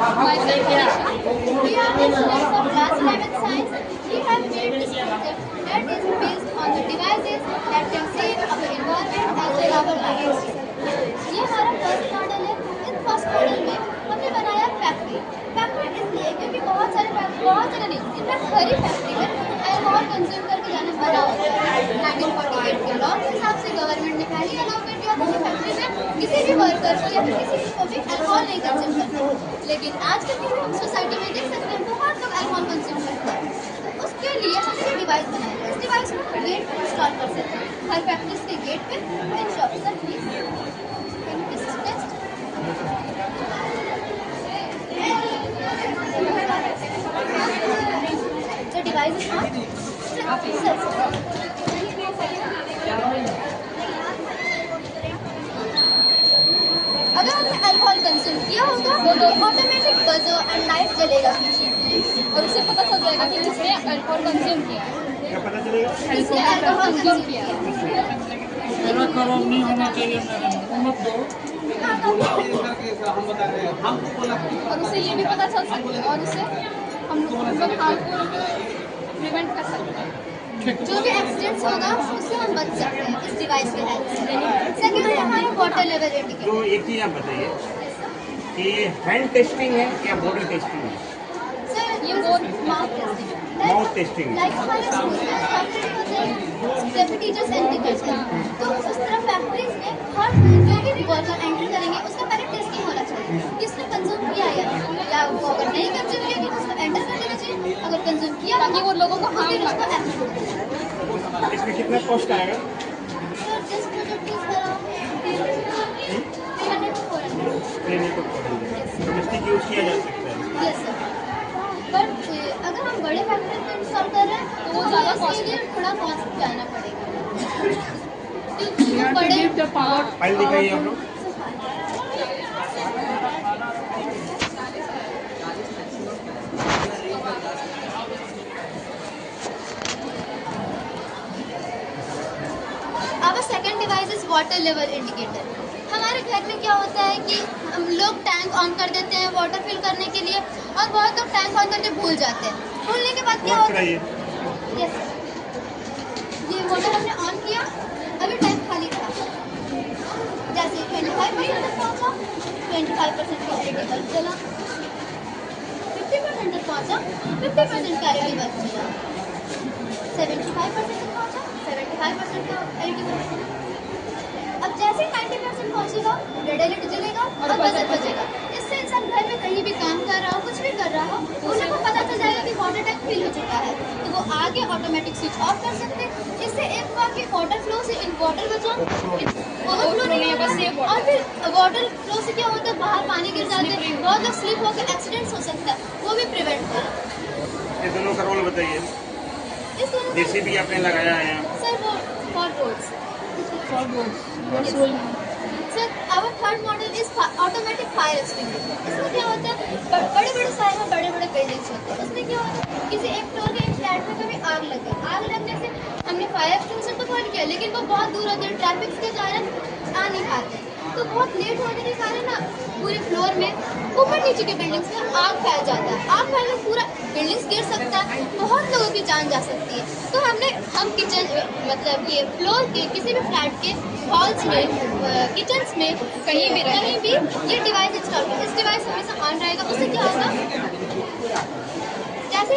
Myself Anisha. We are the students of class 11 science. We have made this concept that is based on the devices that can save our environment as well as our lives. ये हमारा first model है। इस first model में हमने बनाया factory. Factory इसलिए क्योंकि बहुत सारे नहीं, इनफैक्ट हर ही फैक्ट्री में अल्कोहल कंज्यूम करके जाना मना होता है। 1948 के लॉ के हिसाब से गवर्नमेंट ने पहले अलाउमेंट दिया था कि फैक्ट्री में किसी भी वर्कर को या फिर किसी को भी अल्कोहल नहीं कंज्यूम करना। लेकिन आज के दिन हम सोसाइटी में देख सकते हैं बहुत लोग अल्कोहल कंज्यूम करते हैं। उसके लिए हमने ये डिवाइस बनाया है। इस डिवाइस को गेट पर इंस्टॉल कर सकते हैं। हर फैक्ट्री के गेट पे install please the device is on. अगर आपने अल्कोहल कंज्यूम किया होगा तो ऑटोमेटिक बजर एंड लाइट जलेगा पीछे और उससे पता चल जाएगा कि किसने अल्कोहल कंज्यूम किया है। क्या पता चलेगा? किसने अल्कोहल कंज्यूम किया है। मेरा खराब नहीं होना चाहिए मत दो। और उससे ये भी पता चल सकता है और उससे हम लोग हार्मफुल प्रिवेंट कर सकते हैं। जो भी एक्सीडेंट्स होगा उससे हम बच सकते हैं इस डिवाइस के हेल्प से। सेकंड है हमारा वाटर लेवल इंडिकेटर। तो एक चीज़ आप बताइए कि ये हैंड टेस्टिंग है या बॉडी टेस्टिंग है? सर ये माउथ टेस्टिंग है। माउथ टेस्टिंग लाइक हमारे स्कूल में फैक्ट्री होते हैं जब टीचर्स एंट्री करते हैं तो उस तरह फैक्ट्रीज में हर जो भी वर्कर एंट्री करेंगे उसका पहले टेस्टिंग होना चाहिए किसने कंज्यूम किया या वो अगर नहीं कंज्यूम किया तो उसको एंटर कर देना चाहिए। अगर कंज्यूम किया ताकि वो लोगों को फिर उसको एक्शन। इसमें कितना कॉस्ट आएगा? सर जिस प्रोजेक्ट की तरह 300 to 400 डोमेस्टिक यूज किया जा सकता है। Yes sir. पर अगर हम बड़े फैक्ट्री में इंस्टॉल कर रहे हैं तो वो ज़्यादा कॉस्ट के लिए थोड़ा कॉस्ट जाना पड़ेगा क्योंकि वो बड़े फाइल दिखाइए आप लोग। अब second device is water level indicator. हमारे घर में क्या होता है कि हम लोग टैंक ऑन कर देते हैं वाटर फिल करने के लिए और बहुत लोग टैंक ऑन करके भूल जाते हैं। भूलने के बाद क्या होता है यस ये वाटर हमने ऑन किया अभी टैंक खाली था जैसे 25% तक पहुँचा 25% कैरेटी बल्ब चला 50% तक पहुँचा 50% कैरेटी बल्ब चला 75% तक पहुँचा 75% का एलईडी बल्ब। अब जैसे 90% पहुँचेगा रेड एलईडी जलेगा और बजर बजेगा। इससे इंसान घर में कहीं भी काम कर रहा हो कुछ भी कर रहा हो तो उन लोगों को पता चल जाएगा कि वाटर टैंक फिल हो चुका है तो वो आगे ऑटोमेटिक स्विच ऑफ कर सकते हैं। इससे एक बार की वाटर फ्लो से इन वाटर बचा ओवरफ्लो नहीं होगा और फिर वाटर फ्लो से क्या होता है बाहर पानी गिर जाते हैं बहुत लोग स्लिप होकर एक्सीडेंट्स हो सकता है वो भी प्रिवेंट करें। ये दोनों का रोल बताइए। इस दोनों जैसे भी आपने लगाया है सर वो four rods sir our third model is automatic fire extinguisher. इसमें क्या होता है बड़े बड़े शहर में बड़े बड़े बिल्डिंग्स होते हैं उसमें क्या होता है किसी एक फ्लोर के एक फ्लैट में कभी आग लग गई आग लगने से हमने फायर एक्सटिंग्विशर तो कॉल किया लेकिन वो बहुत दूर होते हैं ट्रैफिक के कारण आ नहीं पाते तो बहुत लेट होने के कारण ना पूरे फ्लोर में ऊपर नीचे के बिल्डिंग्स में आग फैल जाता है। आग फैलने पूरा बिल्डिंग्स गिर सकता है बहुत लोगों की जान जा सकती है। तो हम किचन मतलब ये फ्लोर के किसी भी फ्लैट के हॉल्स में किचन्स में कहीं भी ये डिवाइस इंस्टॉल करें। इस डिवाइस हमेशा ऑन रहेगा उससे क्या होगा जैसे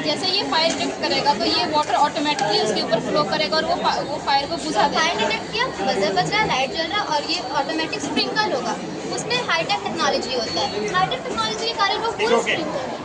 जैसे ये फायर डिटेक्ट करेगा तो ये वाटर ऑटोमेटिकली उसके ऊपर फ्लो करेगा और वो फायर को बुझा देगा। फायर डिटेक्ट किया बजर बज रहा है लाइट जल रहा है और ये ऑटोमेटिक स्प्रिंकल होगा। उसमें हाईटेक टेक्नोलॉजी होता है। हाईटेक टेक्नोलॉजी के कारण वो पूरा स्प्रिंकल